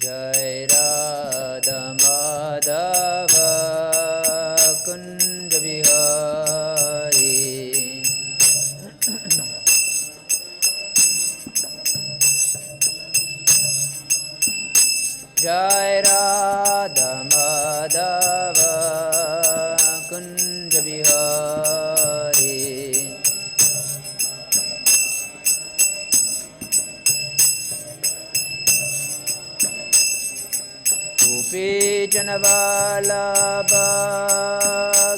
Jai Radha Madhava Kunja Bihari Jai Radha Madhava Kunja Bihari Gopi Janavalabha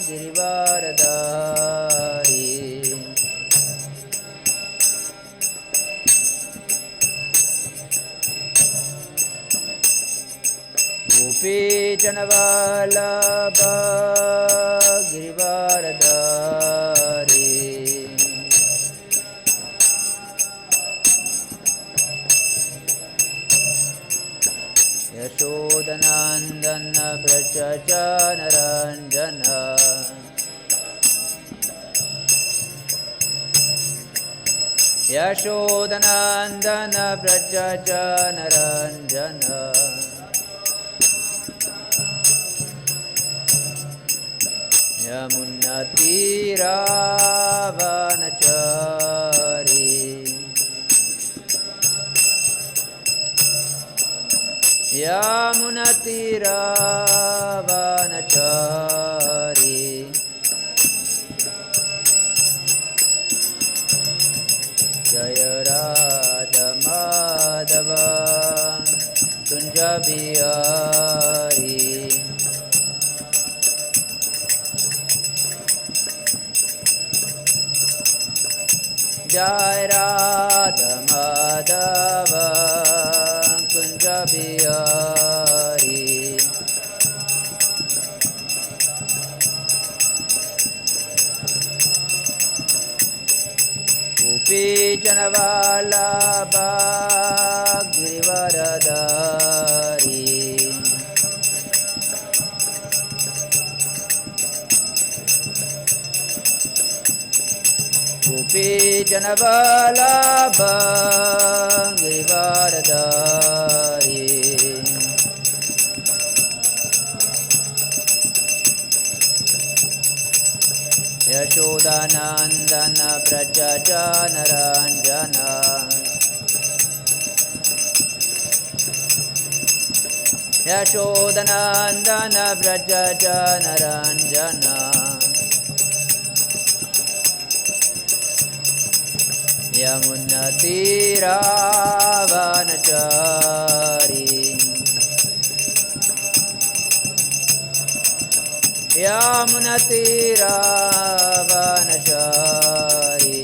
Girivaradari Gopi Janavalabha Girivaradari Yashodanandana Brajajanaranjana Yashodanandana Brajajanaranjana Yamunatiravanachari Yamunatiravanachari Jaya Radha Madhava Kunja Bihari Jai Radha Madhava Kunja Bihari Gopi Janavalabha Girivaradari Gopi Janavalabha Girivaradari Yashodanandana Brajajanaranjana Yashodanandana Brajajanaranjana Yamunatiravanachari Yamunatiravanachari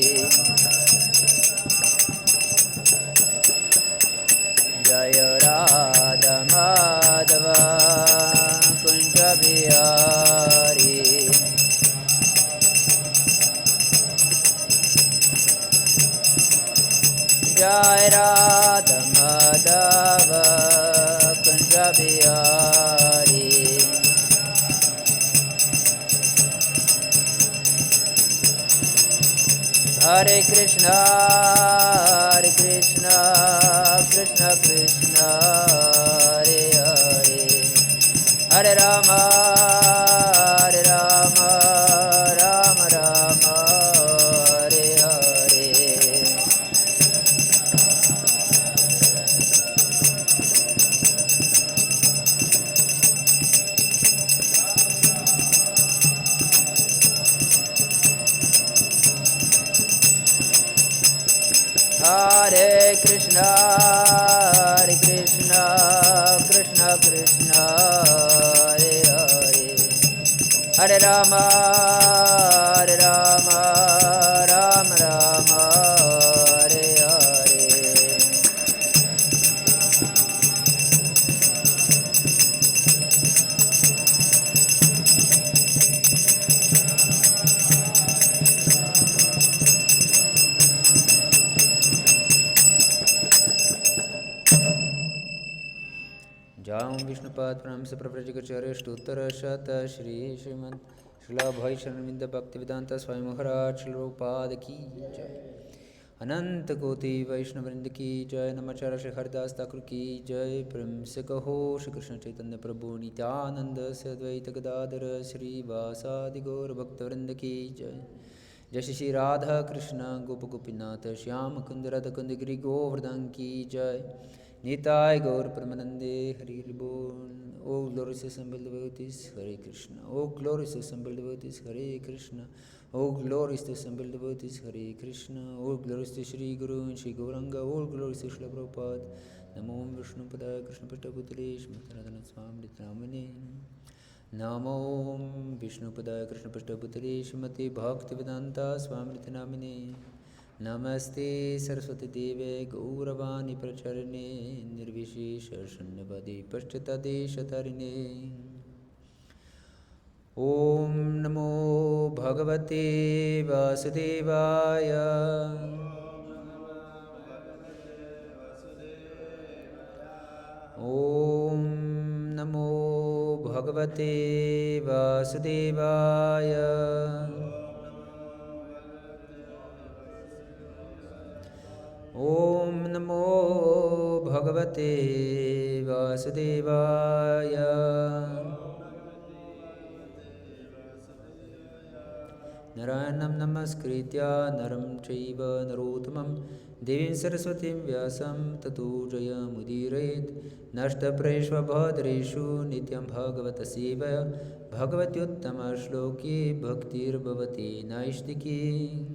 Jaya Radha Madhava Kunja Bihari Jai Radha Madhava Kunja Bihari Hare Krishna Krishna Krishna Hare Hare Hare Rama Rama Rama Hare Hare Hare Krishna Krishna Krishna Hare Hare Hare Rama Rama Rama Hare Hare Jam Vishnupad Pranam Sapravrajikacharya Shtuttara Shata Shri Srimad Srila Bhai Sharanvinda Bhaktivedanta Swami Maharaj Shri Prabhupada Ki Jai अनंत कोटि वैष्णव वृंद की जय। नमाचार्य श्री हरिदास ठाकुर की जय। प्रेम से कहो श्री कृष्ण चैतन्य प्रभु नित्यानंद से अद्वैत गदाधर श्रीवासादि गौर भक्तवृंद की जय। जय श्री श्री राधा कृष्ण गोप गोपीनाथ श्याम कुंद राधा कुंद गिरि गोवर्धन की जय। निताय गौर परमानंदे हरि बोल। O glorious assembled devotees, Hare Krishna. O glorious assembled devotees, Hare Krishna. O glorious assembled devotees, Hare Krishna. O glorious Shri Guru and Shri Gauranga. O glorious Shri Prabhupada. Namo Vishnu Padaya Krishna Pashtabhutale Shrimati Radharanath Swami Namane. Namo Vishnu Padaya Krishna Pashtabhutale Shrimati Bhakti-yoga Swami Namane. Namaste Saraswati Deve Gauravani Pracharine Nirvishesha Shunyavadi Pashtade Shatarine. Om Namo Bhagavate Vasudevaya. Om Namo Bhagavate Vasudevaya. Om Namo Bhagavate Vasudevaya. Narayanam Namaskritya Naram Chaiva Narottamam Devim Saraswatim Vyasam Tato Jayamudirayet. Nashta Preshva Bhadreshu Nityam Bhagavata Sevaya Bhagavatyuttama Shloki Bhaktir Bhavati Naishtiki.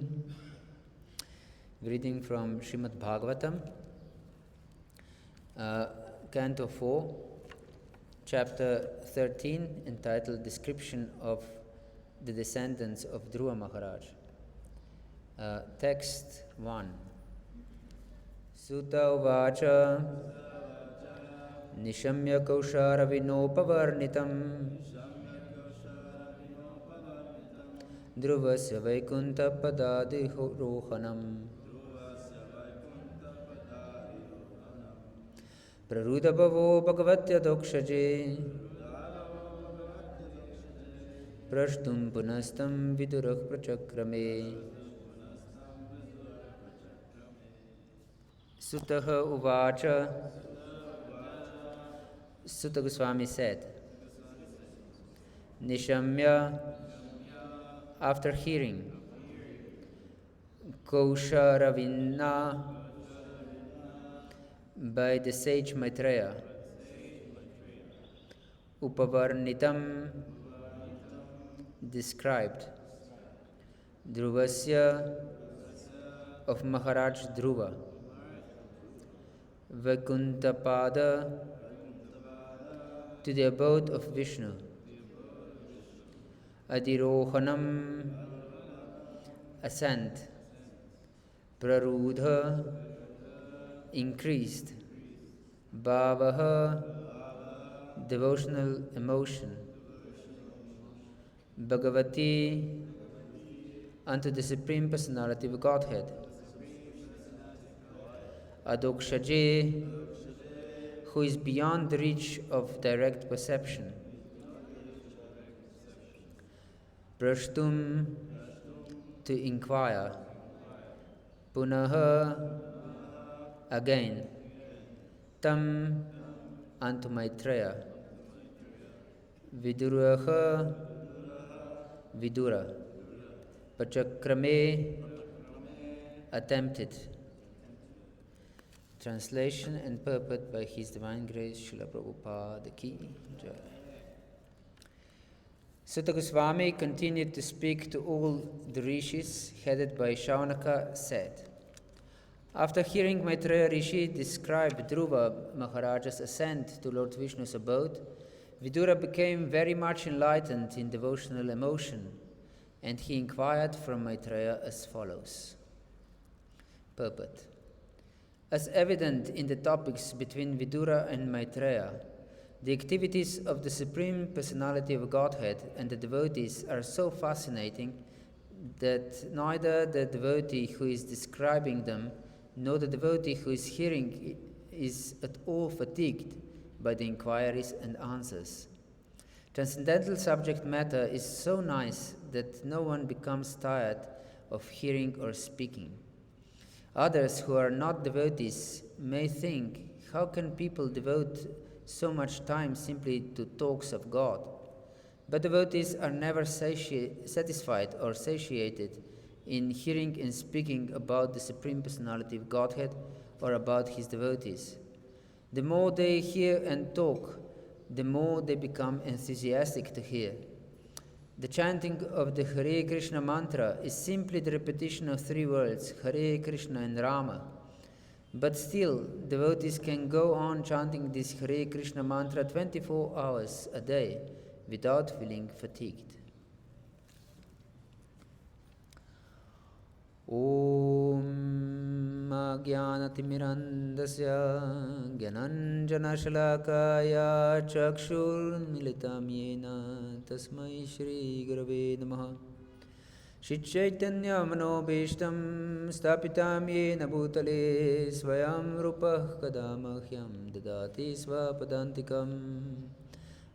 Reading from Srimad Bhagavatam, Canto 4, Chapter 13, entitled Description of the Descendants of Dhruva Maharaj. Text 1. Sutta uvacha Nishamya kaushara vinopavarnitam Dhruvasya vaikunta padadi rohanam Prarudabhavo Bhagavatya-dokshage Prashtum punastam vidurah prachakrame. Sutaha uvacha. Sutta Goswami said, Nishamya, after hearing, Kausharavina, by the sage Maitreya, Upavarnitam, described, Dhruvasya, of Maharaj Dhruva, Vaikuntapada, to the abode of Vishnu, Adirohanam, ascent, Prarudha, increased, Bhavaha, devotional emotion, Bhagavati, unto the Supreme Personality of Godhead, Adokshaje, who is beyond the reach of direct perception, Prashtum, to inquire, Punaha, again, Tam, unto Maitreya, Viduraha, Vidura, Pachakrame, attempted. Translation and purport by His Divine Grace Srila Prabhupada Ki Jai. Sutta Goswami continued to speak to all the rishis, headed by Shaunaka, said, after hearing Maitreya Rishi describe Dhruva Maharaja's ascent to Lord Vishnu's abode, Vidura became very much enlightened in devotional emotion, and he inquired from Maitreya as follows. Purport. As evident in the topics between Vidura and Maitreya, the activities of the Supreme Personality of Godhead and the devotees are so fascinating that neither the devotee who is describing them nor the devotee who is hearing is at all fatigued by the inquiries and answers. Transcendental subject matter is so nice that no one becomes tired of hearing or speaking. Others who are not devotees may think, how can people devote so much time simply to talks of God? But devotees are never satisfied or satiated in hearing and speaking about the Supreme Personality of Godhead or about his devotees. The more they hear and talk, the more they become enthusiastic to hear. The chanting of the Hare Krishna mantra is simply the repetition of 3 words, Hare Krishna and Rama. But still, devotees can go on chanting this Hare Krishna mantra 24 hours a day without feeling fatigued. Om Jnanatimirandasya Gyananjanashalakaya Chakshurmilitam Yena Tasmai Shri Gurave Namaha Shri Chaitanya Manobhishtam Stapitam Yena Bhutale Swayam Rupah Kadamahyam Dadati Svapadantikam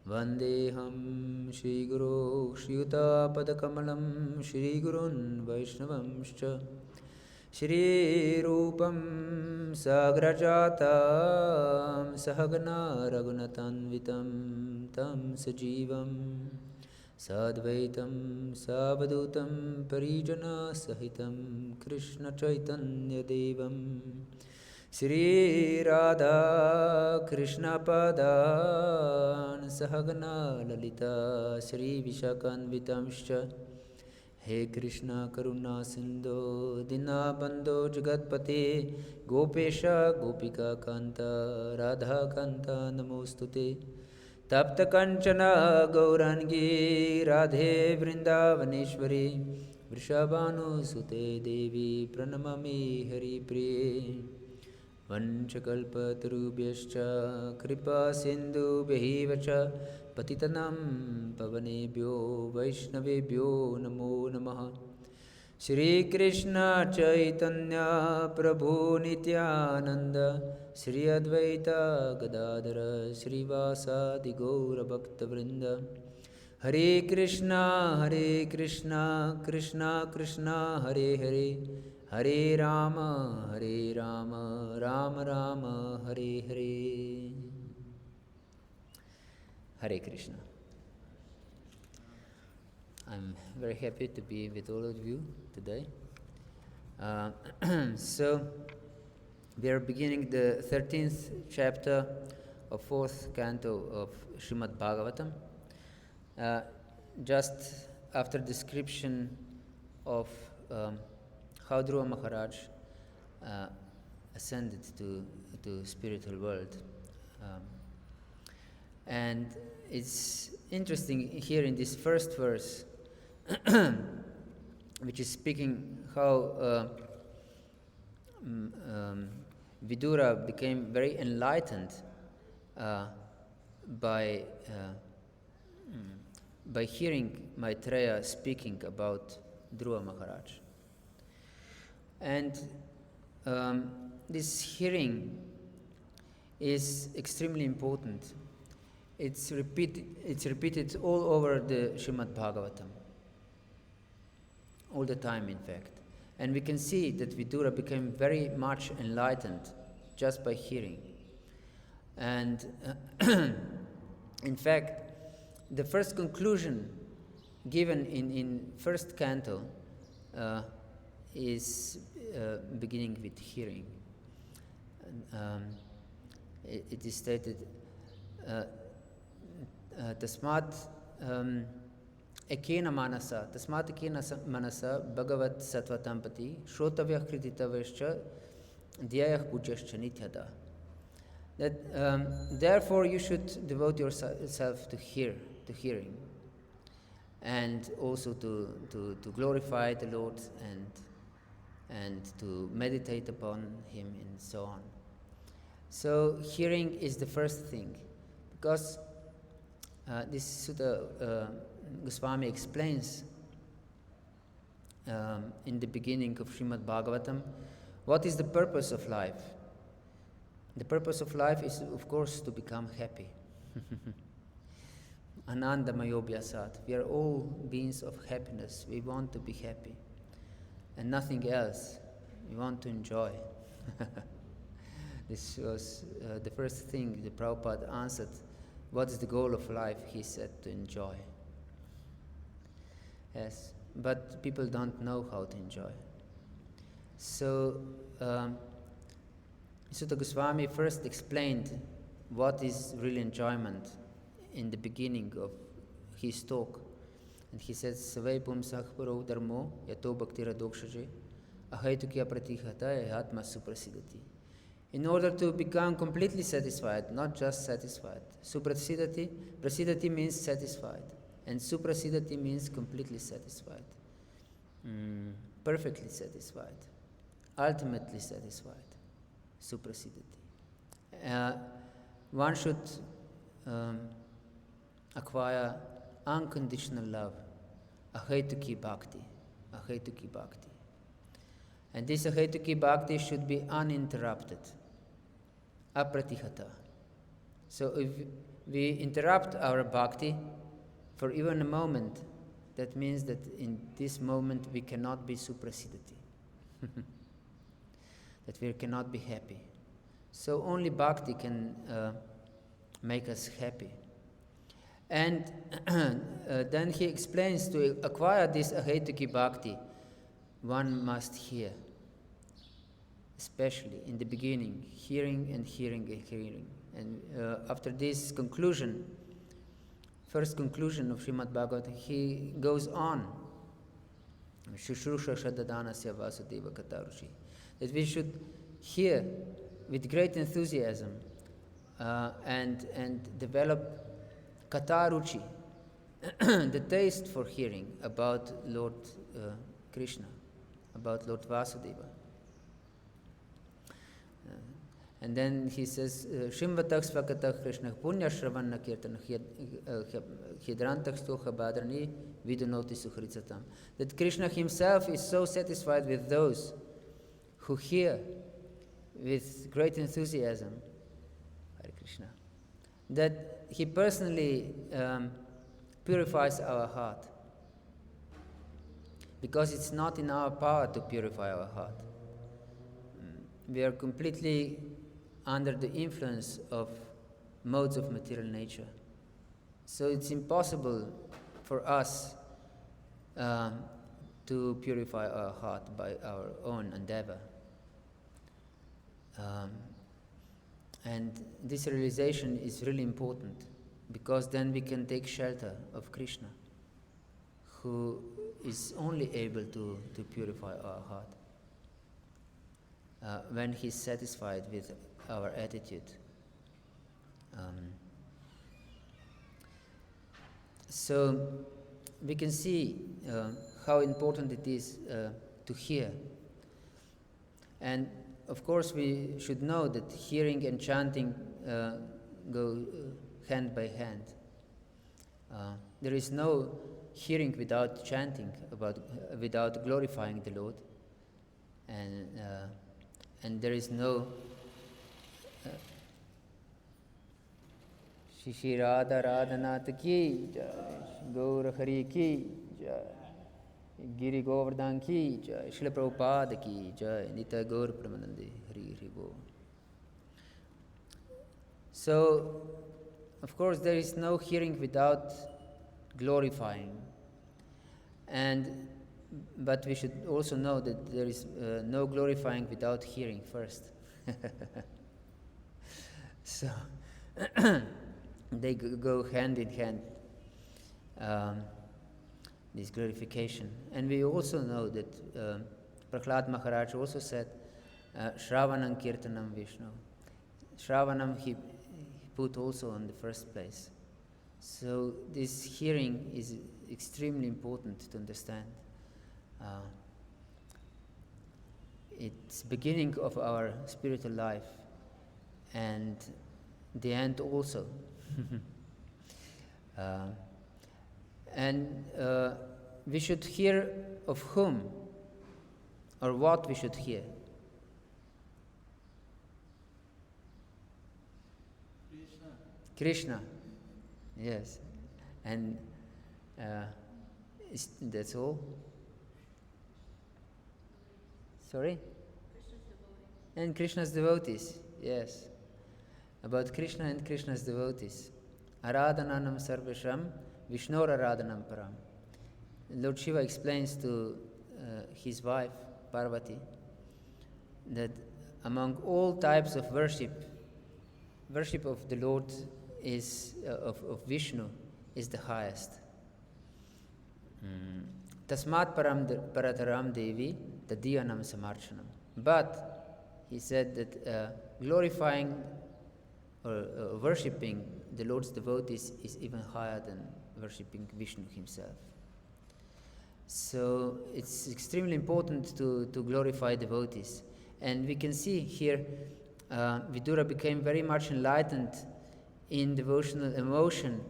Vandeham Shri Guru Shri Yuta Padakamalam Shri Gurun Vaishnavamscha Shri Rupam Sagrajatam Sahagana Raghunatanvitam Tam Sajivam Sadvaitam Savadutam Parijana Sahitam Krishna Chaitanya Devam Sri Radha Krishna Padan Sahagana Lalita Sri Vishakanvitamscha He Krishna Karuna Sindhu Dinabandho Jagatpate Gopesha Gopika Kanta Radha Kanta Namostute Tapta Kanchana Gaurangi Radhe Vrindavaneshwari Vrishabhanu Sute Devi Pranamami Hari Priye Vanchakalpatarubhyascha Kripa Sindhu Behivacha Patitanam Pavanebhyo Vaishnavebhyo Namo Namaha Shri Krishna Chaitanya Prabhu Nityananda Shri Advaita Gadadhara Shri Vasadi Gaura Bhakta Vrinda Hare Krishna Krishna Krishna Hare Hare Hare Rama Rama Rama Hare Hare Hare Krishna. I'm very happy to be with all of you today. So, we are beginning the 13th chapter of 4th canto of Srimad Bhagavatam. Just after description of how Dhruva Maharaj ascended to spiritual world. And it's interesting here in this first verse, which is speaking how Vidura became very enlightened by hearing Maitreya speaking about Dhruva Maharaj. And this hearing is extremely important. It's repeated all over the Srimad Bhagavatam, all the time, in fact. And we can see that Vidura became very much enlightened just by hearing. And in fact, the first conclusion given in first canto is beginning with hearing. It is stated, Tasmat ekena manasa bhagavat sattva-tampati shrotavyah krititavascha dhyayah pujaschcha nityada. That therefore you should devote yourself to hearing, and also to glorify the Lord and to meditate upon Him and so on. So hearing is the first thing, because this Sutta Goswami explains in the beginning of Srimad Bhagavatam what is the purpose of life. The purpose of life is, of course, to become happy. Ananda Mayobhyasat. We are all beings of happiness. We want to be happy and nothing else. We want to enjoy. This was the first thing the Prabhupada answered. What is the goal of life? He said, to enjoy. Yes, but people don't know how to enjoy. So, Sutta Goswami first explained what is real enjoyment in the beginning of his talk. And he says, Savai pumsah paro dharmo yato bhaktira dokshaje ahaitukya pratihata atma suprasidati. In order to become completely satisfied, not just satisfied. Prasidati means satisfied. And suprasidati means completely satisfied. Perfectly satisfied. Ultimately satisfied. Suprasidati. One should acquire unconditional love. Ahaituki bhakti. Ahaituki bhakti. And this ahaituki bhakti should be uninterrupted. Apratihata. So if we interrupt our bhakti for even a moment, that means that in this moment we cannot be suprasidati. That we cannot be happy. So only bhakti can make us happy. And then he explains, to acquire this ahaituki bhakti, one must hear. Especially in the beginning, hearing and hearing and hearing. And after this conclusion, first conclusion of Srimad Bhagavatam, he goes on. Shushrusha Shadadanasya Vasudeva Katarushi. That we should hear with great enthusiasm and develop Kataruchi, the taste for hearing about Lord Krishna, about Lord Vasudeva. And then he says, Shimvatach Svakatach Krishna Punya Shravanna Kirtana Hidrantach Stoha Badrani Vidunoti Suhritsatam. That Krishna himself is so satisfied with those who hear with great enthusiasm, Hare Krishna, that he personally purifies our heart. Because it's not in our power to purify our heart. We are completely under the influence of modes of material nature. So it's impossible for us to purify our heart by our own endeavor. And this realization is really important, because then we can take shelter of Krishna, who is only able to purify our heart when he's satisfied with our attitude. So we can see how important it is to hear. And of course we should know that hearing and chanting go hand by hand. There is no hearing without chanting, without glorifying the Lord. And there is no Sri Sri Radha Radhanatha ki jai, Gaura Hari ki jai, Giri Govardhan ki jai, Srila Prabhupada ki jai, Nitya Gaur Pramanande, Hari Hari Bo. So, of course, there is no hearing without glorifying. But we should also know that there is no glorifying without hearing first. So, they go hand in hand, this glorification. And we also know that Prahlad Maharaj also said, Shravanam Kirtanam Vishnu. Shravanam he put also on the first place. So this hearing is extremely important to understand. It's beginning of our spiritual life and the end also. And we should hear of whom or what we should hear. Krishna. Yes. And that's all. Sorry? And Krishna's devotees, yes. About Krishna and Krishna's devotees. Aradhananam sarvesham Vishnor aradhanam param. Lord Shiva explains to his wife, Parvati, that among all types of worship of the Lord is of Vishnu is the highest. Tasmat parataram devi tadiyanam samarchanam. But he said that glorifying or worshipping the Lord's devotees is even higher than worshipping Vishnu himself. So it's extremely important to glorify devotees. And we can see here Vidura became very much enlightened in devotional emotion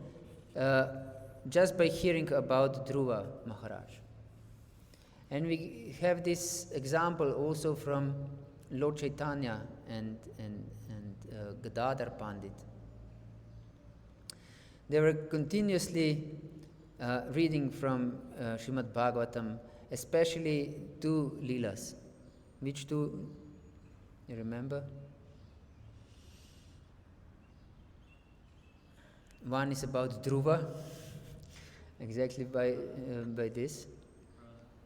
just by hearing about Dhruva Maharaj. And we have this example also from Lord Chaitanya and Gadadhar Pandit. They were continuously reading from Srimad Bhagavatam, especially two Leelas. Which two? You remember? One is about Dhruva, exactly by this,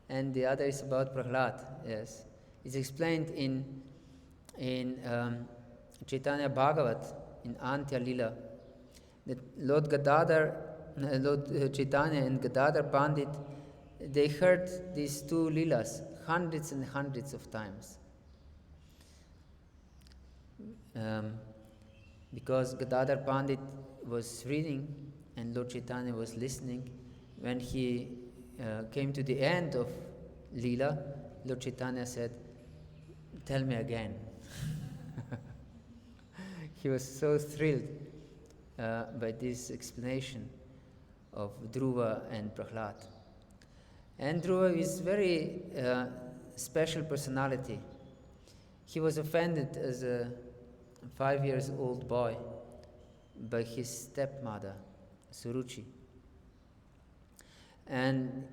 and the other is about Prahlad. Yes, it's explained in Chaitanya Bhagavat in Antya Lila that Lord Chaitanya and Gadadhar Pandit, they heard these two Leelas hundreds and hundreds of times. Because Gadadhar Pandit was reading and Lord Chaitanya was listening. When he came to the end of Leela, Lord Chaitanya said, "Tell me again." He was so thrilled by this explanation of Dhruva and Prahlad. And Dhruva is very special personality. He was offended as a 5-year-old boy by his stepmother, Suruchi. And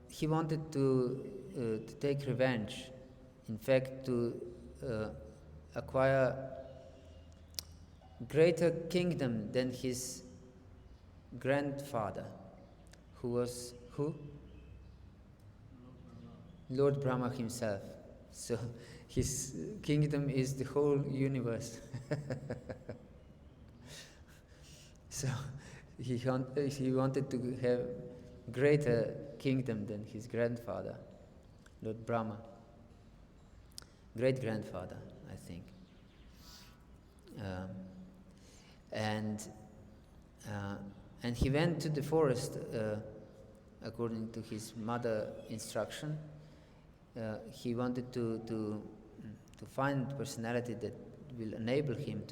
he wanted to take revenge. In fact, to acquire greater kingdom than his grandfather, who was who? Lord Brahma himself. So his kingdom is the whole universe. So he wanted to have greater kingdom than his grandfather, Lord Brahma. Great-grandfather, I think. And he went to the forest according to his mother instruction. He wanted to find personality that will enable him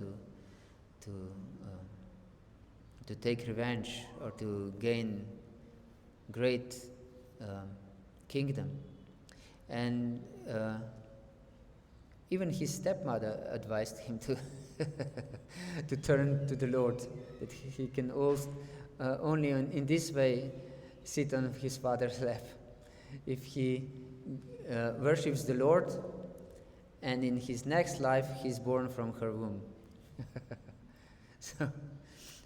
to take revenge or to gain great kingdom. And even his stepmother advised him to to turn to the Lord, that he can also only in this way sit on his father's lap. If he worships the Lord, and in his next life he's born from her womb. So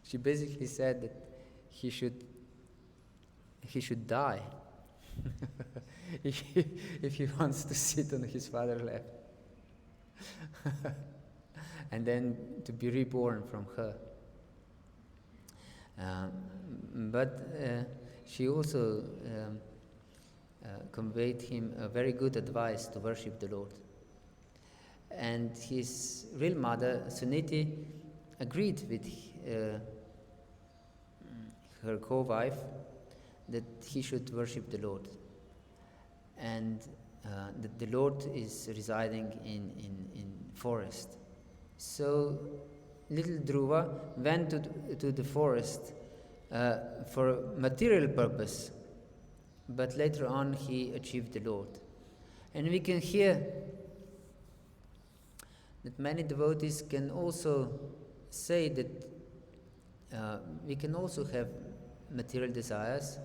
she basically said that he should die if he wants to sit on his father's lap. And then to be reborn from her. But she also conveyed him a very good advice to worship the Lord. And his real mother, Suniti, agreed with her co-wife that he should worship the Lord. And that the Lord is residing in forest. So little Dhruva went to the forest for material purpose, but later on he achieved the Lord. And we can hear that many devotees can also say that we can also have material desires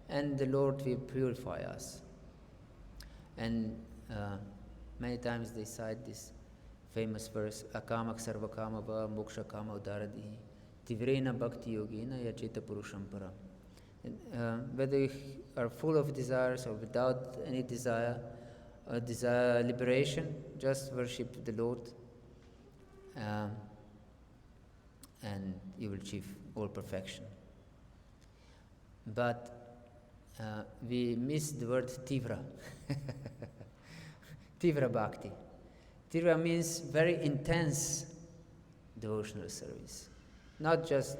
and the Lord will purify us. And Many times they cite this famous verse, akamak sarvakama va moksha kama udaradihi tivrena bhakti-yogena yacheta purusham param. Whether you are full of desires or without any desire, desire liberation, just worship the Lord, and you will achieve all perfection. But we miss the word tivra. Tivra bhakti. Tivra means very intense devotional service, not just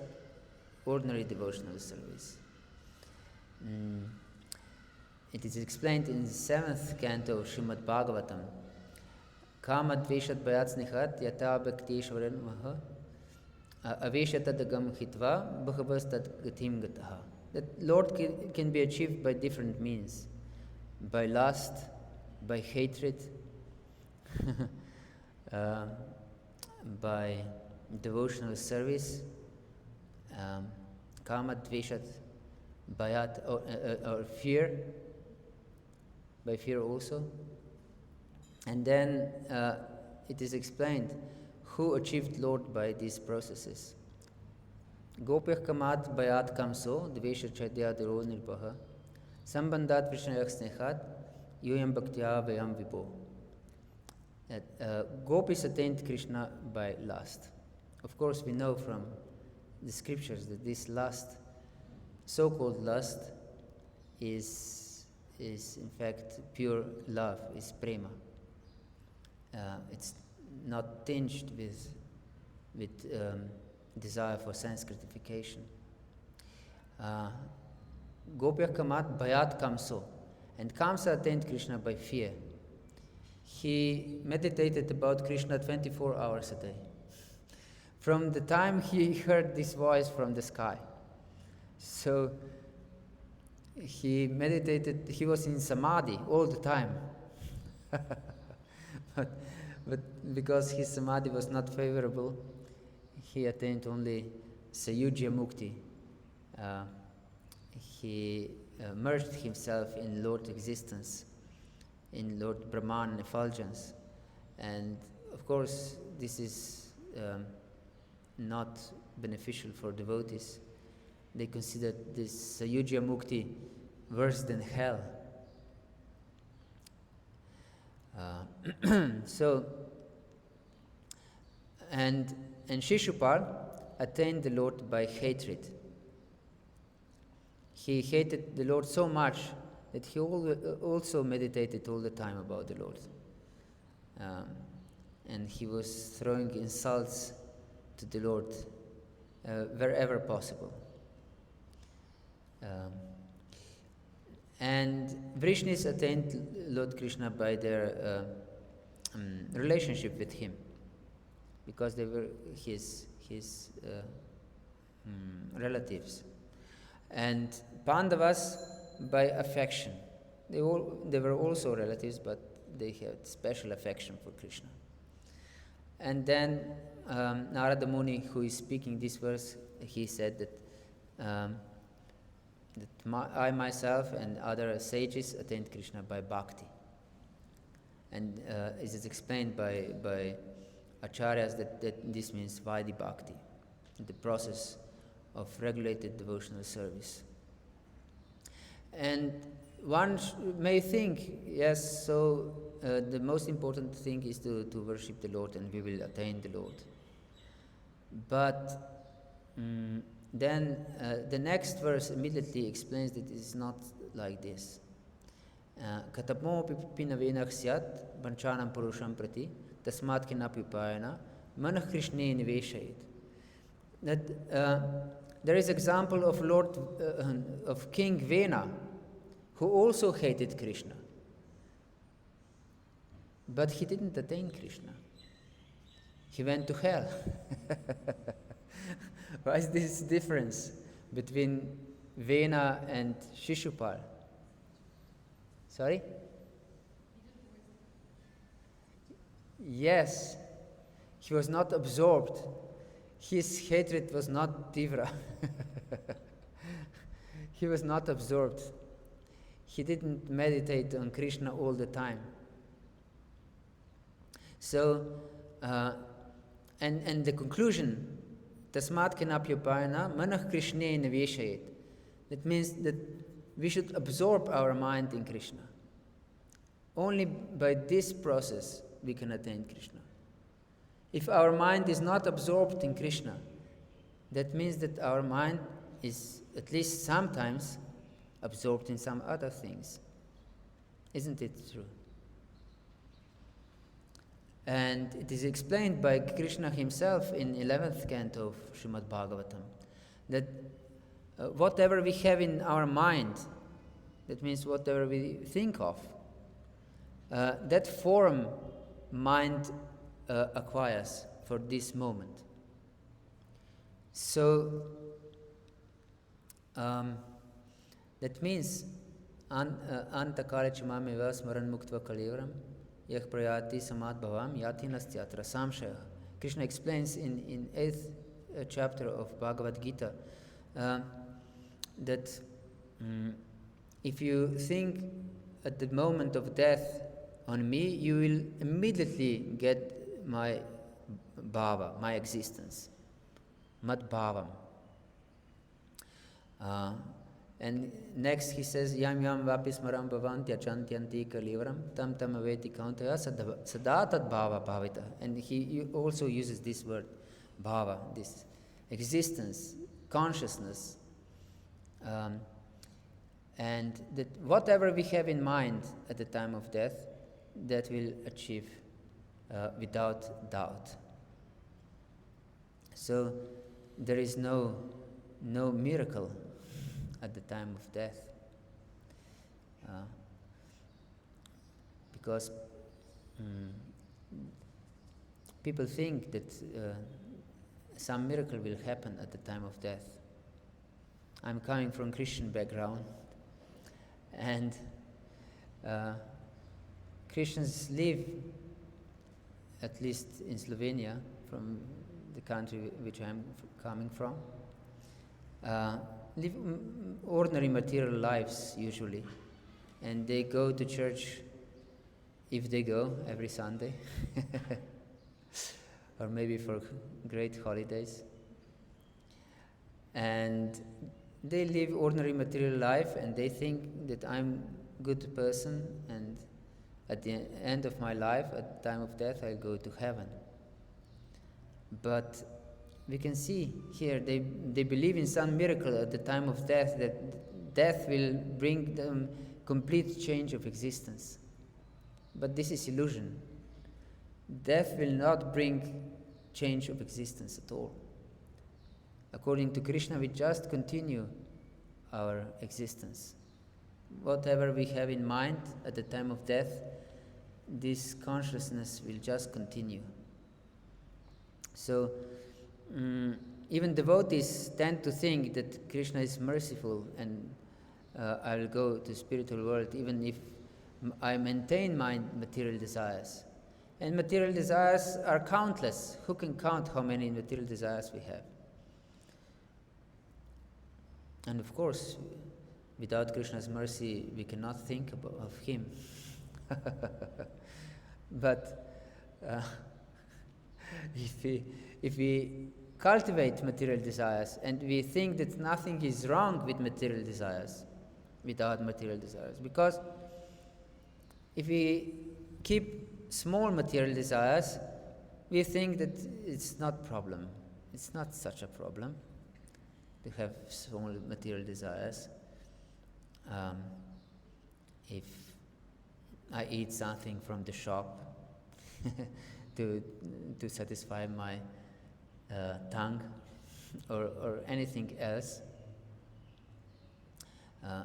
ordinary devotional service. It is explained in the 7th canto of Srimad Bhagavatam. Kama dveshat bhayatsnihat yata bhakteshwaran maha aveshatadagam hitva bhagavastad gatim gataha. That Lord can be achieved by different means. By lust, by hatred, by devotional service, kama dveshat bhayat, or fear, by fear also. And then it is explained who achieved Lord by these processes. Gopyah kamat bhayat kamso dvesha chadya duro nirpaha sambandhat vishnayak snechat yoyam bhaktya vayam vipo. Gopis attained Krishna by lust. Of course, we know from the scriptures that this lust, so-called lust, is in fact pure love, is prema. It's not tinged with desire for sense gratification. Gopya kamat bhayat kamso, and Kamsa attained Krishna by fear. He meditated about Krishna 24 hours a day. From the time he heard this voice from the sky. So he meditated, he was in samadhi all the time. but because his samadhi was not favorable, he attained only Sayujya Mukti. He merged himself in Lord existence, in Lord Brahman effulgence. And of course, this is not beneficial for devotees. They consider this Sayujya Mukti worse than hell. And Shishupal attained the Lord by hatred. He hated the Lord so much that he also meditated all the time about the Lord. And he was throwing insults to the Lord wherever possible. And Vrishnis attained Lord Krishna by their relationship with him, because they were his relatives. And Pandavas by affection. They were also relatives, but they had special affection for Krishna. And then Narada Muni, who is speaking this verse, he said that I myself and other sages attained Krishna by bhakti. And it is explained by acharyas that this means Vaidhi bhakti, the process of regulated devotional service. And one may think, yes, so the most important thing is to worship the Lord and we will attain the Lord. But then the next verse immediately explains that it is not like this. Katapmo pinavenach syat banchanam purusham prati tasmat kinapi upayana manah krishne niveshayit. That there is example of of King Vena, who also hated Krishna, but he didn't attain Krishna. He went to hell. Why is this difference between Vena and Shishupal? Sorry? Yes, he was not absorbed. His hatred was not tivra. He was not absorbed. He didn't meditate on Krishna all the time. So, and the conclusion, tasmat kenapyopayana manah krishne naveshayet. That means that we should absorb our mind in Krishna. Only by this process we can attain Krishna. If our mind is not absorbed in Krishna, that means that our mind is at least sometimes absorbed in some other things. Isn't it true? And it is explained by Krishna himself in 11th canto of Srimad Bhagavatam that whatever we have in our mind, that means whatever we think of, that form mind acquires for this moment. So that means antakale chimameva smaran muktva kalivaram yah prayati samad bhavam yati nastyatra samshaya. Krishna explains in 8th chapter of Bhagavad-gita that if you think at the moment of death on me, you will immediately get my bhava, my existence, mad bhavam. And next he says, yam yam vapismaram bhavanti achantyanti kalivaram tam tam aveti kauntaya sadatad bhava bhavita. And he also uses this word, bhava, this existence, consciousness. And that whatever we have in mind at the time of death, that will achieve without doubt. So there is no miracle at the time of death, because people think that some miracle will happen at the time of death. I'm coming from Christian background, and Christians live, at least in Slovenia, from the country which I'm coming from, live ordinary material lives usually, and they go to church, if they go, every Sunday, or maybe for great holidays, and they live ordinary material life, and they think that I'm a good person, and at the end of my life, at the time of death, I'll go to heaven. But we can see here they believe in some miracle at the time of death, that death will bring them complete change of existence. But this is illusion. Death will not bring change of existence at all. According to Krishna, we just continue our existence. Whatever we have in mind at the time of death, this consciousness will just continue. So even devotees tend to think that Krishna is merciful and I will go to spiritual world even if I maintain my material desires. And material desires are countless. Who can count how many material desires we have? And of course, without Krishna's mercy, we cannot think of him. But if we cultivate material desires and we think that nothing is wrong with material desires, without material desires, because if we keep small material desires, we think that it's not problem. It's not such a problem to have small material desires. If I eat something from the shop to satisfy my tongue or anything else,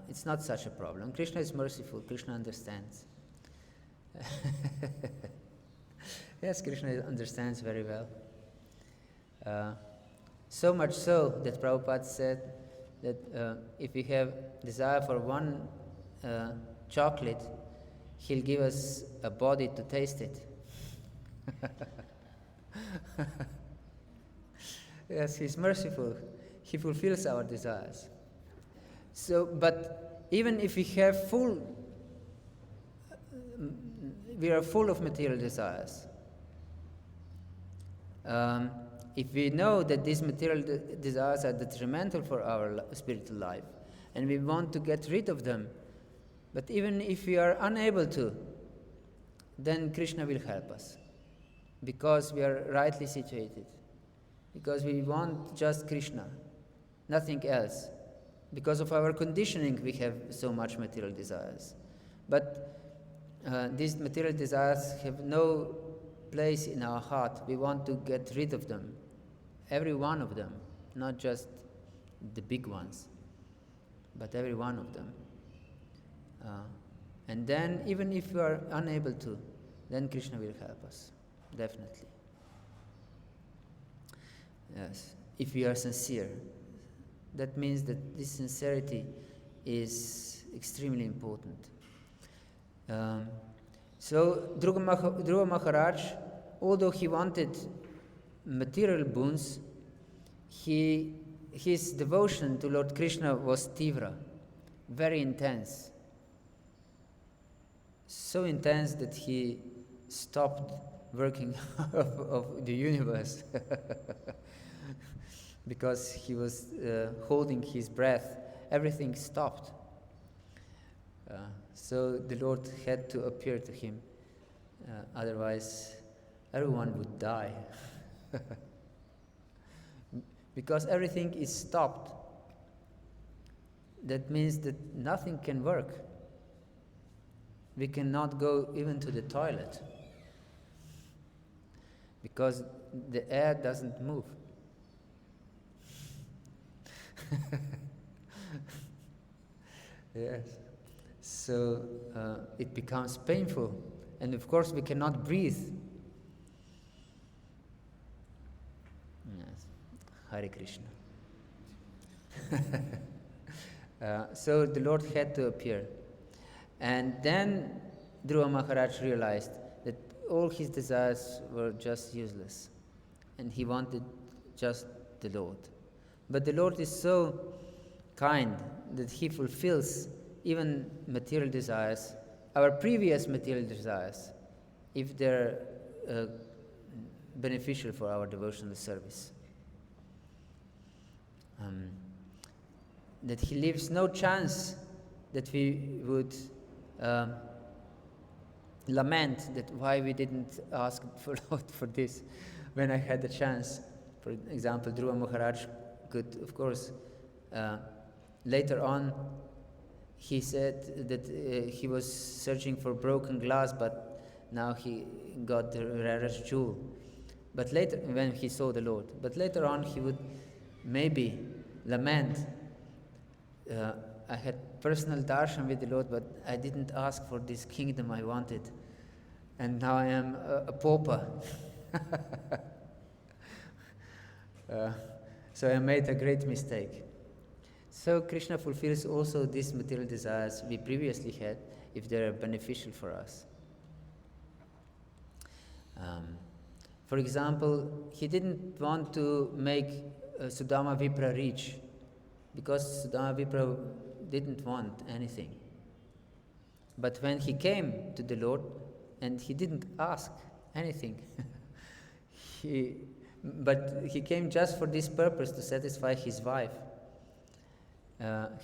it's not such a problem. Krishna is merciful. Krishna understands. Yes, Krishna understands very well. So much so that Prabhupada said that if we have desire for one chocolate, he'll give us a body to taste it. Yes, he's merciful. He fulfills our desires. So, but even if we have we are full of material desires, If we know that these material desires are detrimental for our spiritual life, and we want to get rid of them, but even if we are unable to, then Krishna will help us, because we are rightly situated, because we want just Krishna, nothing else. Because of our conditioning, we have so much material desires. But these material desires have no place in our heart. We want to get rid of them, every one of them, not just the big ones, but every one of them. And then, even if we are unable to, then Krishna will help us, definitely. Yes, if we are sincere. That means that this sincerity is extremely important. So Dhruva Maharaj, although he wanted material boons, his devotion to Lord Krishna was tivra, very intense. So intense that he stopped working of the universe because he was holding his breath. Everything stopped. So the Lord had to appear to him. Otherwise, everyone would die. Because everything is stopped. That means that nothing can work. We cannot go even to the toilet, because the air doesn't move. Yes. So it becomes painful, and of course we cannot breathe. Yes. Hare Krishna. So the Lord had to appear. And then Dhruva Maharaj realized that all his desires were just useless, and he wanted just the Lord. But the Lord is so kind that he fulfills even material desires, our previous material desires, if they're beneficial for our devotional service. That he leaves no chance that we would lament that why we didn't ask for Lord for this when I had the chance. For example, Dhruva Maharaj could, of course, later on, he said that he was searching for broken glass, but now he got the rarest jewel. But later, when he saw the Lord, but later on he would maybe lament, I had personal darshan with the Lord, but I didn't ask for this kingdom I wanted, and now I am a pauper. So I made a great mistake. So Krishna fulfills also these material desires we previously had, if they are beneficial for us. For example, he didn't want to make Sudama Vipra rich, because Sudama Vipra didn't want anything. But when he came to the Lord, and he didn't ask anything, but he came just for this purpose, to satisfy his wife.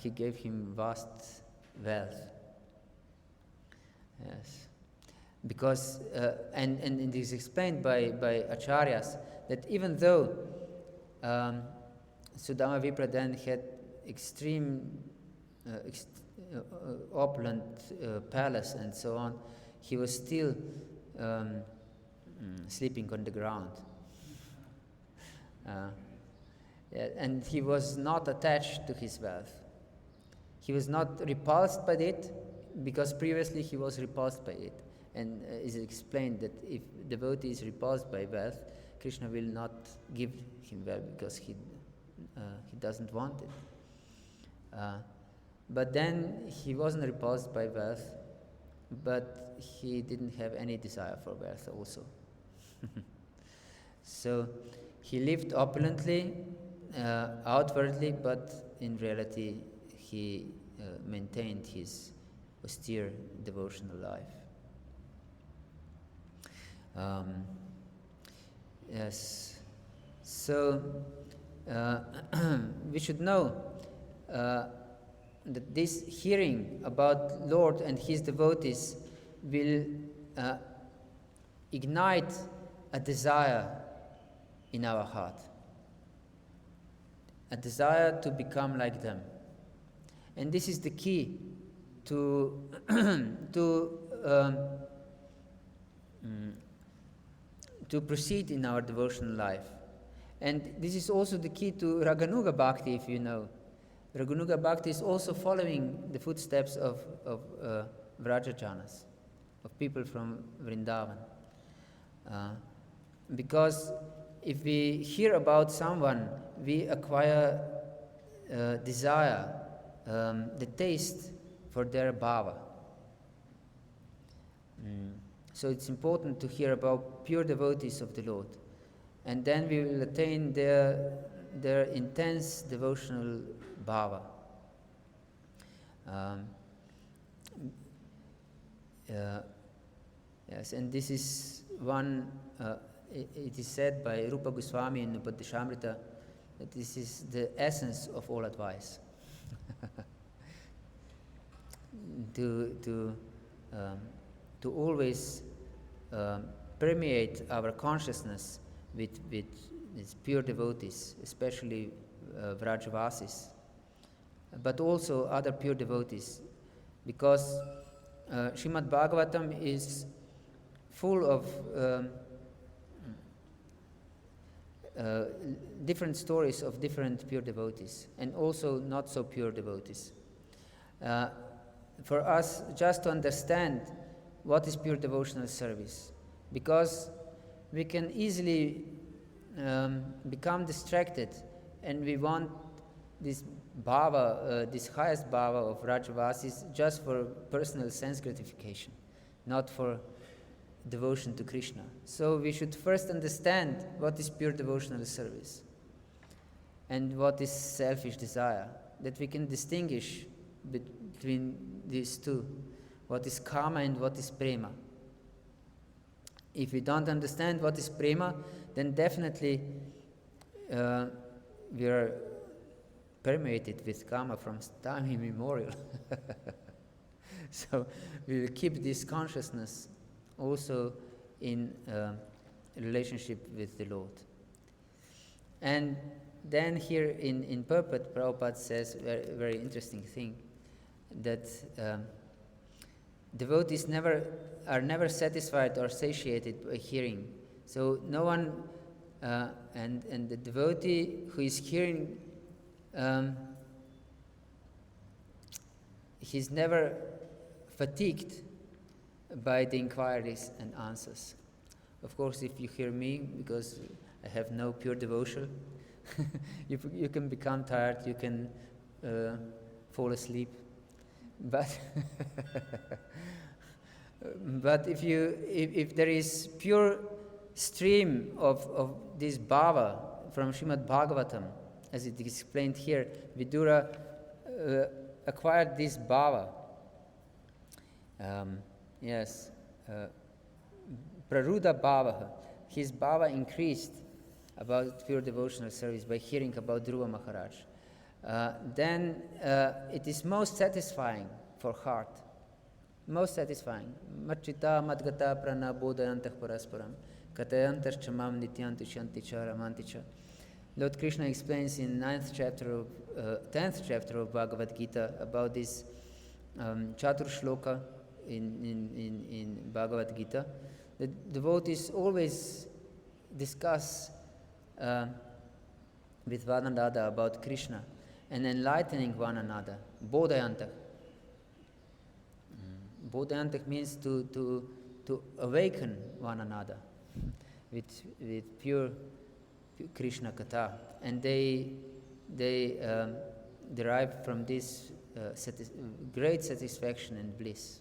He gave him vast wealth. Yes. Because, and it is explained by acharyas, that even though Sudama Vipra then had extreme opulent palace and so on, he was still sleeping on the ground. And he was not attached to his wealth. He was not repulsed by it, because previously he was repulsed by it. And it is explained that if devotee is repulsed by wealth, Krishna will not give him wealth, because he doesn't want it. But then he wasn't repulsed by wealth, but he didn't have any desire for wealth also. So he lived opulently, outwardly, but in reality he maintained his austere devotional life. Yes. So we should know that this hearing about Lord and His devotees will ignite a desire in our heart, a desire to become like them. And this is the key to to proceed in our devotional life. And this is also the key to Raganuga Bhakti, if you know. Raganuga Bhakti is also following the footsteps of Vrajajanas, of people from Vrindavan. Because if we hear about someone, we acquire desire, the taste for their bhava. So it's important to hear about pure devotees of the Lord. And then we will attain their intense devotional bhava. Yes, and this is one, it is said by Rupa Goswami in Upadeshamrita that this is the essence of all advice. To always permeate our consciousness with these pure devotees, especially Vrajavasis, but also other pure devotees, because Srimad Bhagavatam is full of different stories of different pure devotees, and also not so pure devotees. For us just to understand what is pure devotional service, because we can easily become distracted, and we want this bhava, this highest bhava of Rajavasis just for personal sense gratification, not for devotion to Krishna. So we should first understand what is pure devotional service and what is selfish desire, that we can distinguish between these two, what is kama and what is prema. If we don't understand what is prema, then definitely we are permeated with kama from time immemorial. So we will keep this consciousness also in relationship with the Lord. And then here in purport, Prabhupada says a very interesting thing, that devotees are never satisfied or satiated by hearing. So no one, and the devotee who is hearing, he's never fatigued by the inquiries and answers. Of course, if you hear me, because I have no pure devotion, you can become tired, you can fall asleep. But but if there is pure stream of this bhava from Srimad Bhagavatam, as it is explained here, Vidura acquired this bhava. Yes, Praruda Bhava, his bhava increased about pure devotional service by hearing about Dhruva Maharaj. Then it is most satisfying for heart, most satisfying. Machita madgata prana bodhayantah parasparam katayantar chamam nityantu shanticha ramanticha. Lord Krishna explains in 10th chapter of Bhagavad Gita about this Chatur Shloka in Bhagavad Gita. The devotees always discuss with one another about Krishna and enlightening one another. Bodhayantah. Bodhayantah means to awaken one another with pure Krishna Katha. And they derive from this great satisfaction and bliss.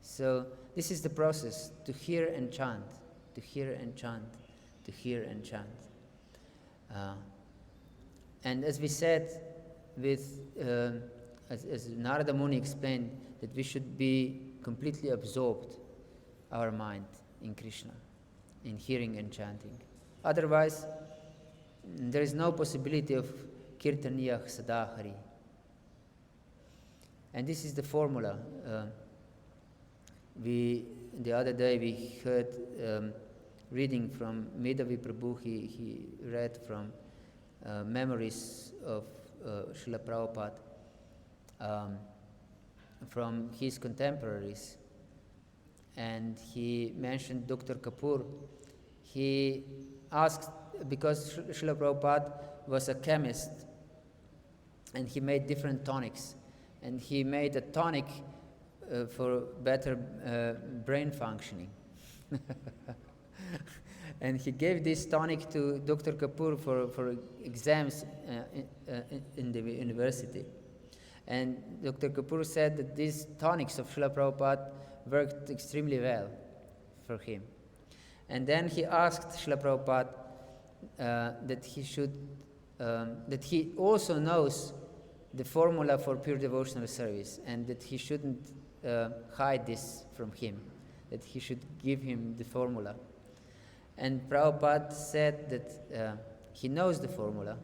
So this is the process, to hear and chant, to hear and chant, to hear and chant. And as we said, as Narada Muni explained, that we should be completely absorbed, our mind, in Krishna, in hearing and chanting. Otherwise, there is no possibility of kirtaniyah sadahari. And this is the formula. The other day we heard reading from Medhavi Prabhu. He read from memories of Srila Prabhupada from his contemporaries. And he mentioned Dr. Kapoor. He asked, because Srila Prabhupada was a chemist, and he made different tonics. And he made a tonic for better brain functioning. And he gave this tonic to Dr. Kapoor for exams in the university. And Dr. Kapoor said that these tonics of Srila Prabhupada worked extremely well for him. And then he asked Srila Prabhupada that he also knows the formula for pure devotional service, and that he shouldn't hide this from him, that he should give him the formula. And Prabhupada said that he knows the formula,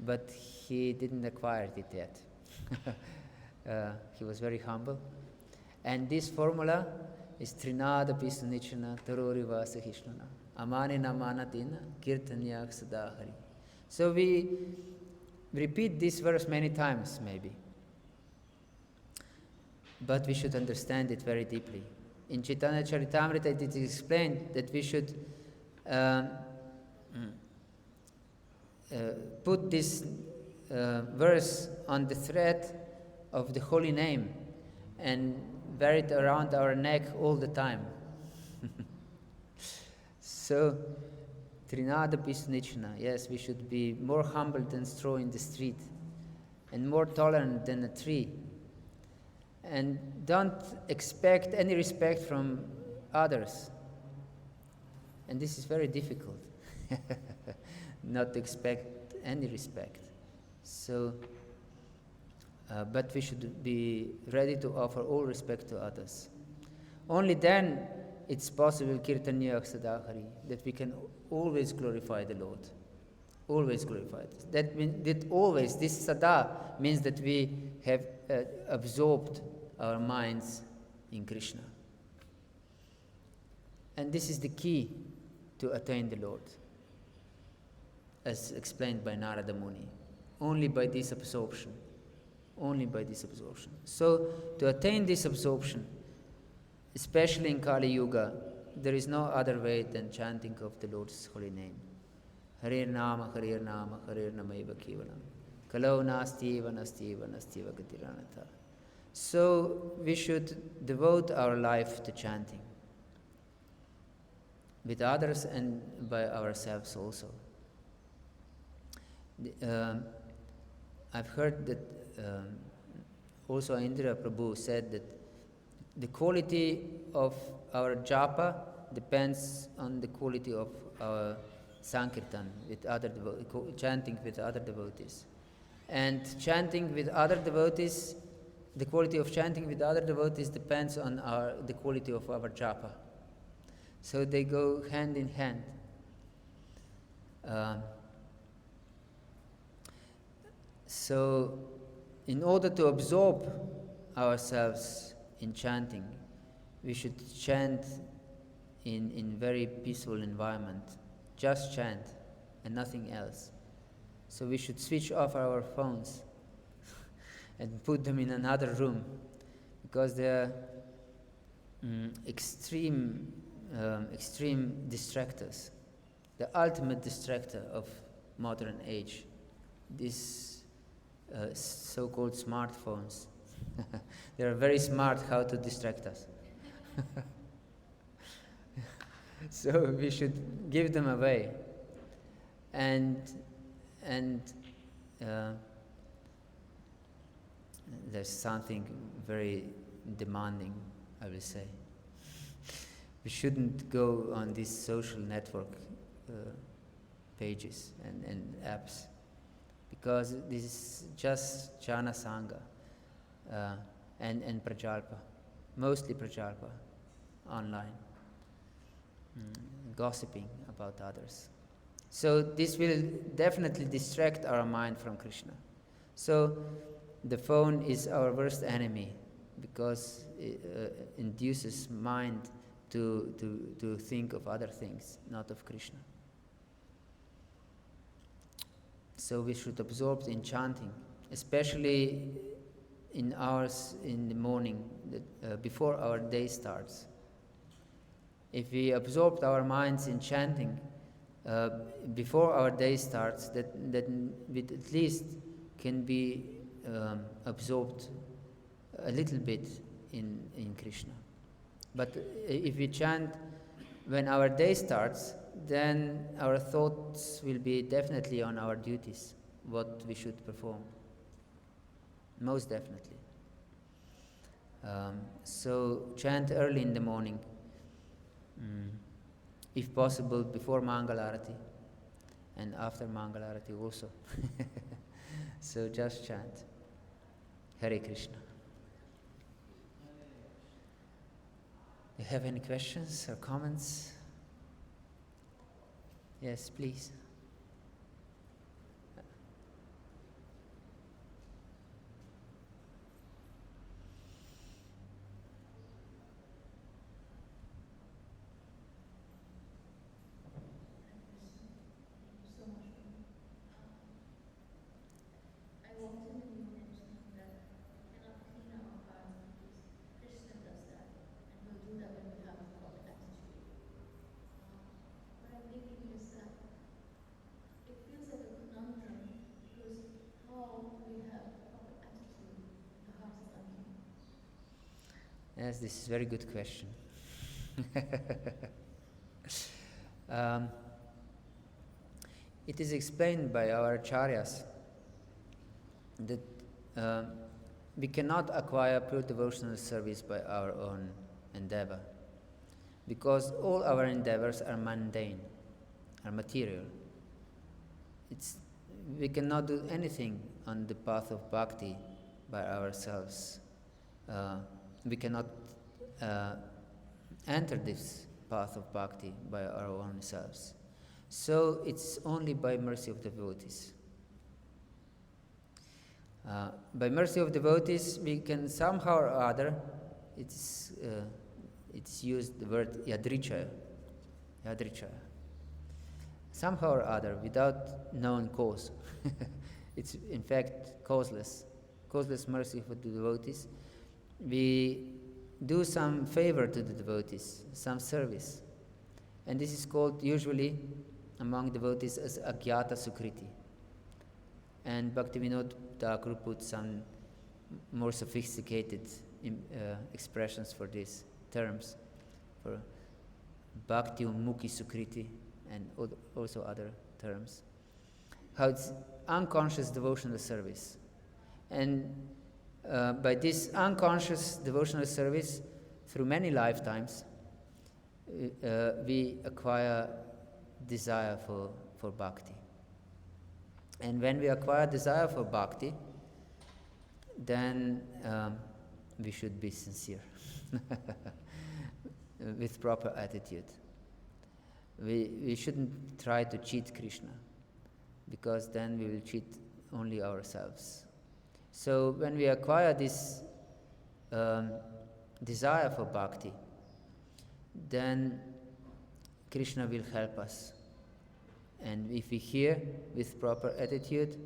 but he didn't acquire it yet. He was very humble. And this formula is Trinada Pisunichana Taroriva Sahishnana Amanina Manatina Kirtanyak Sadahari. So we repeat this verse many times, maybe. But we should understand it very deeply. In Chaitanya Charitamrita it is explained that we should put this verse on the thread of the holy name and wear it around our neck all the time. So, Trinada Pisunichana, yes, we should be more humble than straw in the street, and more tolerant than a tree. And don't expect any respect from others. And this is very difficult, not to expect any respect. So, but we should be ready to offer all respect to others. Only then it's possible, Kirtanya Sadahari, that we can always glorify the Lord. Always glorify it. That always, this sada means that we have absorbed our minds in Krishna. And this is the key to attain the Lord, as explained by Narada Muni. Only by this absorption. Only by this absorption. So, to attain this absorption, especially in Kali Yuga, there is no other way than chanting of the Lord's holy name. Harir Nama, Harir Nama, Harir Namaiva Kevalam. Kalau Nastiva, Nastiva, Nastiva Gatiranatha. So, we should devote our life to chanting, with others and by ourselves also. I've heard that also Indira Prabhu said that the quality of our japa depends on the quality of our sankirtan with other chanting with other devotees. And chanting with other devotees, the quality of chanting with other devotees depends on the quality of our japa. So they go hand in hand. So, in order to absorb ourselves in chanting, we should chant in very peaceful environment. Just chant and nothing else. So we should switch off our phones and put them in another room, because they are extreme distractors, the ultimate distractor of modern age. These so-called smartphones. They are very smart how to distract us. So we should give them away. And there's something very demanding, I will say. We shouldn't go on these social network pages and apps, because this is just Jana Sangha and Prajalpa, mostly Prajalpa online. gossiping about others. So this will definitely distract our mind from Krishna. So the phone is our worst enemy because it induces mind to think of other things, not of Krishna. So we should absorb in chanting, especially in hours in the morning before our day starts. If we absorb our minds in chanting before our day starts, that we at least can be absorbed a little bit in Krishna. But if we chant when our day starts, then our thoughts will be definitely on our duties, what we should perform. Most definitely. So chant early in the morning, if possible before Mangalarati and after Mangalarati also. So just chant. Hare Krishna. Do you have any questions or comments? Yes, please. Yes, this is a very good question. It is explained by our acharyas that we cannot acquire pure devotional service by our own endeavor, because all our endeavors are mundane, are material. We cannot do anything on the path of bhakti by ourselves. We cannot enter this path of bhakti by our own selves. So it's only by mercy of devotees. By mercy of devotees, we can somehow or other, it's used the word yadrichaya, somehow or other, without known cause. It's in fact causeless mercy for the devotees. We do some favor to the devotees, some service. And this is called usually among devotees as agyata sukriti. And Bhaktivinoda Thakur put some more sophisticated expressions for these terms, for bhakti mukhi sukriti and also other terms. How it's unconscious devotional service. And by this unconscious devotional service, through many lifetimes, we acquire desire for bhakti. And when we acquire desire for bhakti, then we should be sincere with proper attitude. We shouldn't try to cheat Krishna, because then we will cheat only ourselves. So when we acquire this desire for bhakti, then Krishna will help us. And if we hear with proper attitude,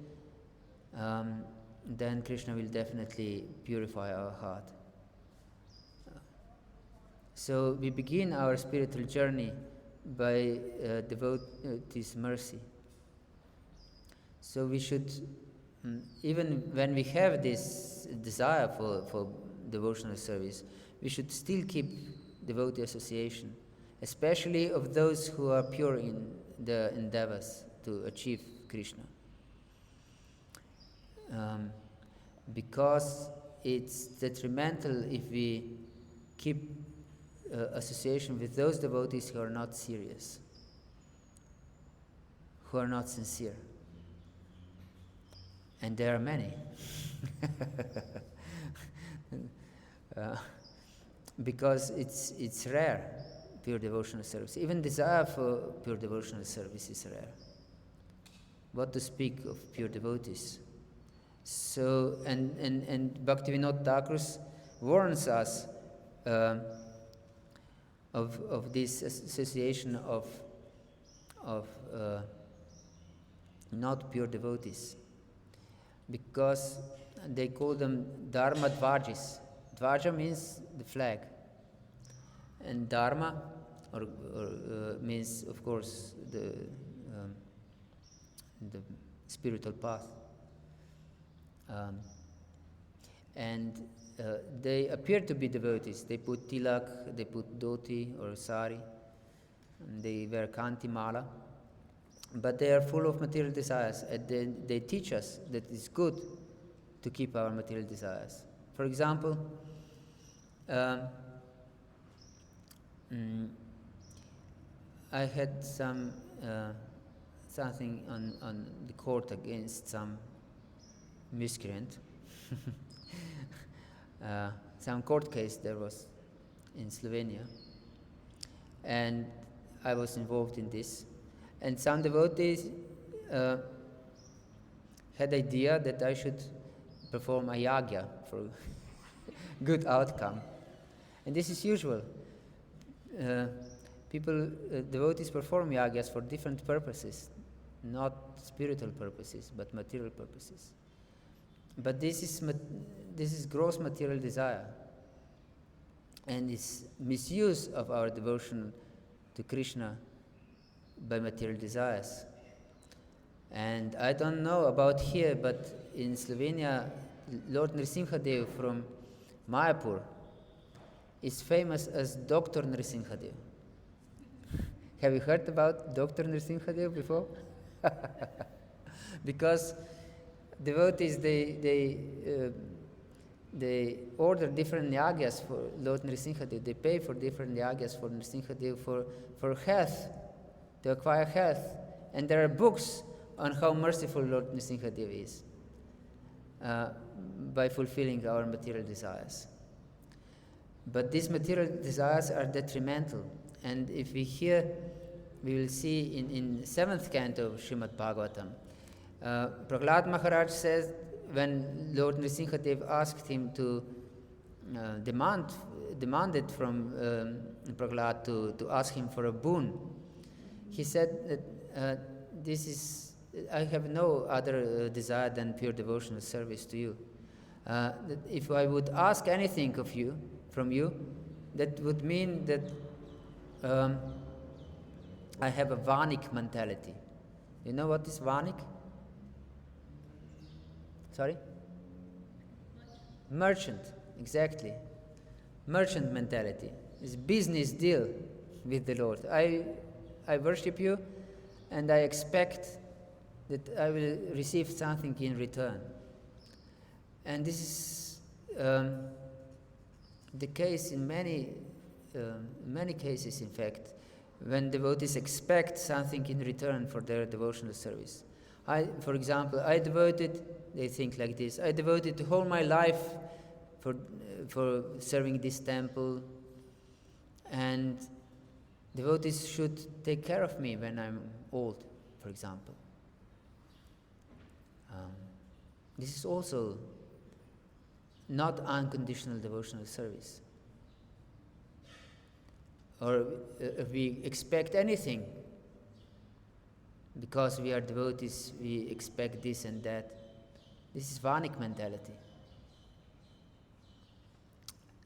then Krishna will definitely purify our heart. So we begin our spiritual journey by devotees' mercy. So we should, even when we have this desire for devotional service, we should still keep devotee association, especially of those who are pure in the endeavors to achieve Krishna. Because it's detrimental if we keep association with those devotees who are not serious, who are not sincere. And there are many. Because it's rare pure devotional service. Even desire for pure devotional service is rare. What to speak of pure devotees? So, and Bhaktivinoda Thakur warns us of this association of not pure devotees, because they call them Dharma Dvajis. Dvaja means the flag, and Dharma means, of course, the spiritual path. And they appear to be devotees. They put tilak, they put dhoti or sari, and they wear kanti mala, but they are full of material desires, and they teach us that it's good to keep our material desires. For example, I had something on the court against some miscreant. Some court case there was in Slovenia, and I was involved in this. And some devotees had idea that I should perform a yagya for good outcome. And this is usual. Devotees perform yagyas for different purposes, not spiritual purposes, but material purposes. But this is gross material desire, and it's misuse of our devotion to Krishna by material desires. And I don't know about here, but in Slovenia, Lord Nrsimhadev from Mayapur is famous as Dr. Nrsimhadev. Have you heard about Dr. Nrsimhadev before? Because devotees, they order different yagyas for Lord Nrsimhadev. They pay for different yagyas for Nrsimhadev for health, to acquire health. And there are books on how merciful Lord Nrsimhadev is by fulfilling our material desires. But these material desires are detrimental. And if we hear, we will see in 7th canto of Srimad Bhagavatam, Prahlad Maharaj says, when Lord Nrsimhadev asked him to demanded from Prahlad to ask him for a boon, he said that I have no other desire than pure devotional service to you. That if I would ask anything from you, that would mean that I have a vanik mentality. You know what is vanik? Sorry? Merchant, exactly. Merchant mentality. It's business deal with the Lord. I worship you, and I expect that I will receive something in return. And this is the case in many cases, in fact, when devotees expect something in return for their devotional service. For example, they think like this: I devoted all my life for serving this temple, and devotees should take care of me when I'm old, for example. This is also not unconditional devotional service. Or if we expect anything, because we are devotees, we expect this and that. This is vanik mentality.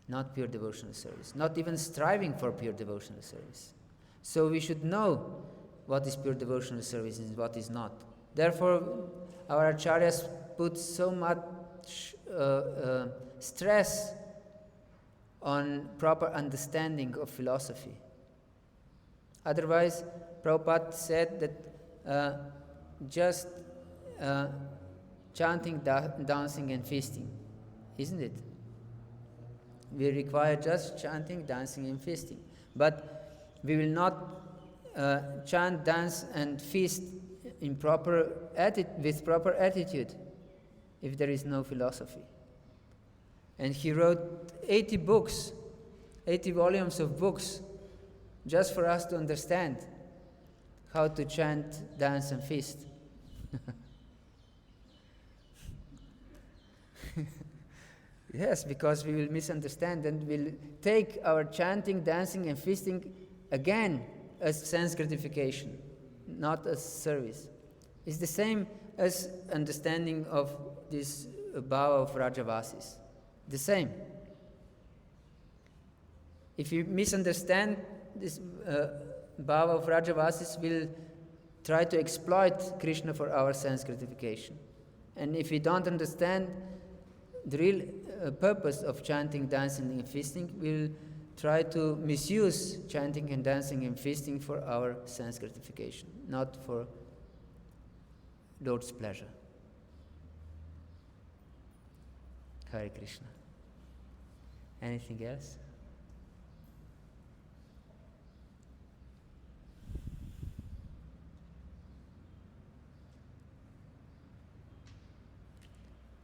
Not pure devotional service. Not even striving for pure devotional service. So we should know what is pure devotional service and what is not. Therefore, our acharyas put so much stress on proper understanding of philosophy. Otherwise, Prabhupada said that just chanting, dancing and feasting, isn't it? We require just chanting, dancing and feasting. But we will not chant, dance and feast with proper attitude if there is no philosophy. And he wrote 80 volumes of books just for us to understand how to chant, dance and feast. Yes, because we will misunderstand and will take our chanting, dancing and feasting again as sense gratification, not as service. It's the same as understanding of this bhava of Rajavasis. The same. If you misunderstand this bhava of Rajavasis, we'll try to exploit Krishna for our sense gratification. And if we don't understand the real purpose of chanting, dancing and feasting, we'll try to misuse chanting and dancing and feasting for our sense gratification, not for Lord's pleasure. Hare Krishna. Anything else?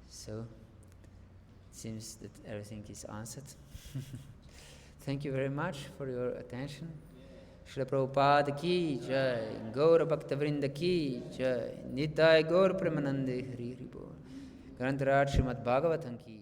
So, it seems that everything is answered. Thank you very much for your attention. Srila Prabhupada ki jai, Gaura Bhakta Vrinda ki jai, Nitai Gaur Premanande Hari Hari Bol, Grantaraj Srimad Bhagavatam ki